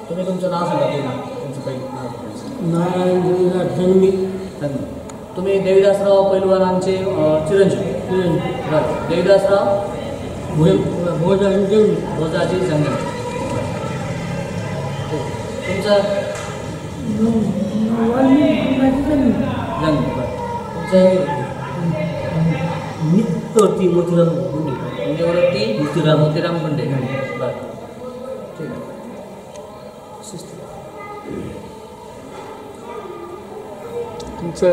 तुम्ही तुमचं नाव सांगा पूर्ण तुमचं पहिलं नारायण जंगमी. तुम्ही देवीदासराव पैलवानांचे चिरंजीव. देवीदासराव भोजाजी जंगम. तुमचं निवृत्ती मोतीराम गुंडे. निवृत्ती मोतीराम गुंडे. बरं ठीक आहे. तुमचं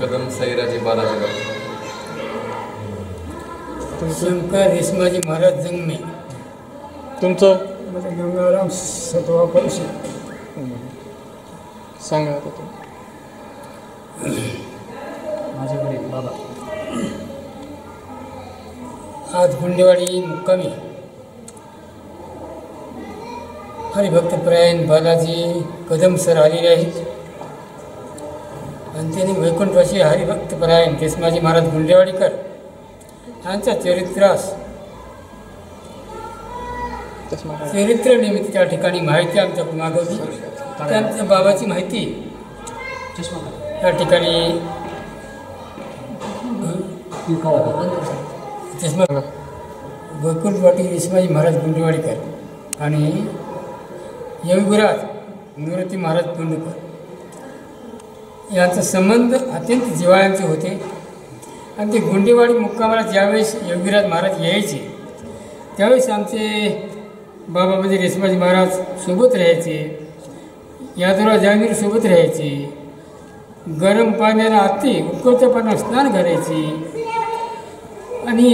कदम सैराजी बालाजी. शंकर रेशमाजी महाराज जंगमे. तुमचं गंगाराम सतवा पैसे. सांगा आता तुम्ही. माझे वडील बाबा आज गुंडेवाडी मुक्कामी हरिभक्तपरायण बालाजी कदम सर आलेले आहेत आणि त्यांनी वैकुंठवासी हरिभक्तपरायण रेशमाजी महाराज गुंडेवाडीकर यांच्या चरित्र निमित्त त्या ठिकाणी माहिती आमच्या मागवली. त्यांच्या बाबाची माहिती त्या ठिकाणी चष्मा वैकुंठवाटी रेशमाजी महाराज गुंडेवाडीकर आणि योगीराज निवृत्ती महाराज पुंडकर यांचा संबंध अत्यंत जिव्हाळ्याचे होते. आणि ते गुंडेवाडी मुक्कामाला ज्यावेळेस योगीराज महाराज यायचे त्यावेळेस आमचे बाबा म्हणजे रेशमाजी महाराज सोबत राहायचे. यादवराव जहांगीर सोबत राहायचे. गरम पाण्याला आत्ती उकळत्या पाण्यात स्नान करायचे आणि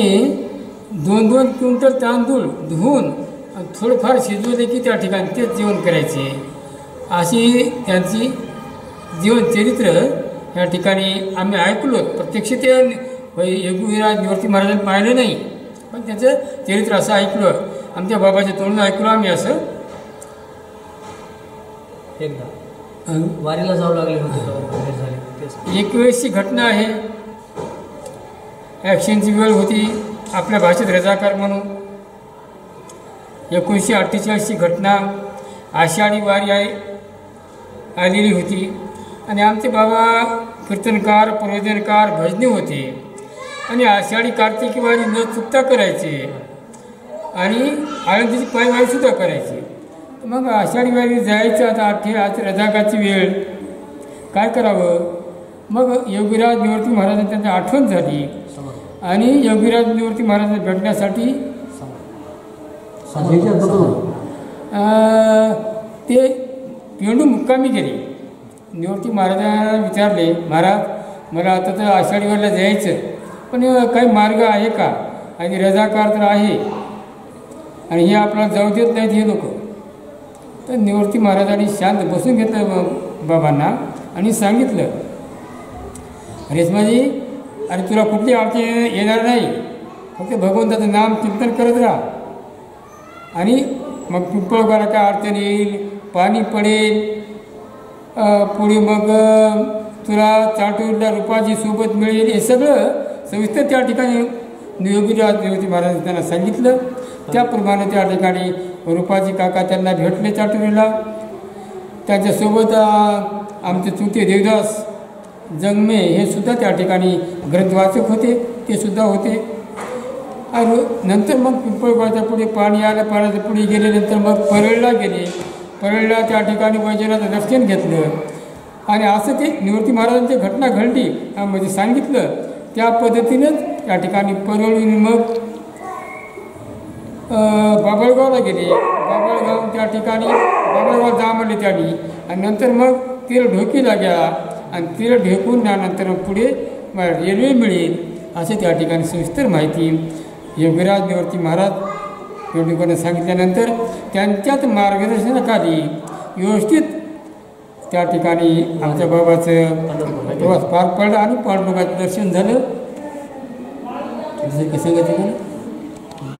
2-2 क्विंटल तांदूळ धुवून थोडंफार शिजवले की त्या ठिकाणी तेच जेवण करायचे. अशी त्यांची जीवनचरित्र या ठिकाणी आम्ही ऐकलो. प्रत्यक्ष ते योगीराज निवृत्ती महाराजांनी पाहिलं नाही पण त्याचं चरित्र असं ऐकलं. आमच्या बाबाच्या तोंडून ऐकलो आम्ही असं. एकदा वारीला जाऊ लागले होते. एक वेळेसची घटना आहे. ॲक्शनची वेळ होती आपल्या भाषेत रजाकार म्हणून. 1948ची घटना. आषाढी वारी आलेली होती आणि आमचे बाबा कीर्तनकार प्रवचनकार भजनी होते आणि आषाढी कार्तिकी वारी न चुकता करायचे आणि आळंदीची पायवारीसुद्धा करायची. मग आषाढी वारी जायचं. आता आज रजाकाची वेळ काय करावं. मग योगीराज निवृत्ती महाराजांनी त्यांची आठवण झाली आणि योगीराज निवृत्ती महाराजांना भेटण्यासाठी ते पेंडू मुक्कामी गेले. निवृत्ती महाराजांना विचारले, महाराज मला आता तर आषाढीवारीला जायचं पण काही मार्ग आहे का. आणि रजाकार तर आहे आणि हे आपल्याला जाऊ देत नाहीत हे लोक. तर निवृत्ती महाराजांनी शांत बसून घेतलं बाबांना आणि सांगितलं, रेशमाजी अरे तुला कुठली अडचण येणार नाही. फक्त भगवंताचं नाम कीर्तन करत राहा आणि मग पिंपळगाला काय अडचण येईल, पाणी पडेल, पुढे मग तुला चाटूरला रुपाची सोबत मिळेल, हे सगळं सविस्तर त्या ठिकाणी योगीराज निवृत्ती महाराज त्यांना सांगितलं. त्याप्रमाणे त्या ठिकाणी रुपाजी काका त्यांना भेटले चाटुरीला. त्यांच्यासोबत आमचे चुलते देवदास जंगमे हे सुद्धा त्या ठिकाणी ग्रंथवाचक होते, ते सुद्धा होते. आणि नंतर मग पिंपळगावच्या पुढे पाणी आलं. पाण्याच्या पुढे गेल्यानंतर मग परळला गेले. परळला त्या ठिकाणी वैजनाचं दर्शन घेतलं आणि असं ते निवृत्ती महाराजांची घटना घडली म्हणजे सांगितलं. त्या पद्धतीनंच त्या ठिकाणी परळून मग बाबळगावला गेले. बाबळगाव त्या ठिकाणी बाबळगाव जा म्हणले त्यांनी आणि नंतर मग तीर ढोकीला गेला आणि तीर ढेकून त्यानंतर पुढे रेल्वे मिळेल असे त्या ठिकाणी सविस्तर माहिती योगीराज निवृत्ती महाराज पेंडूकरांना सांगितल्यानंतर त्यांच्याच मार्गदर्शनाखाली व्यवस्थित त्या ठिकाणी आमच्या बाबाचं प्रवास पार पडला आणि पांडुरंगाचं दर्शन झालं. जसं की सांगायचं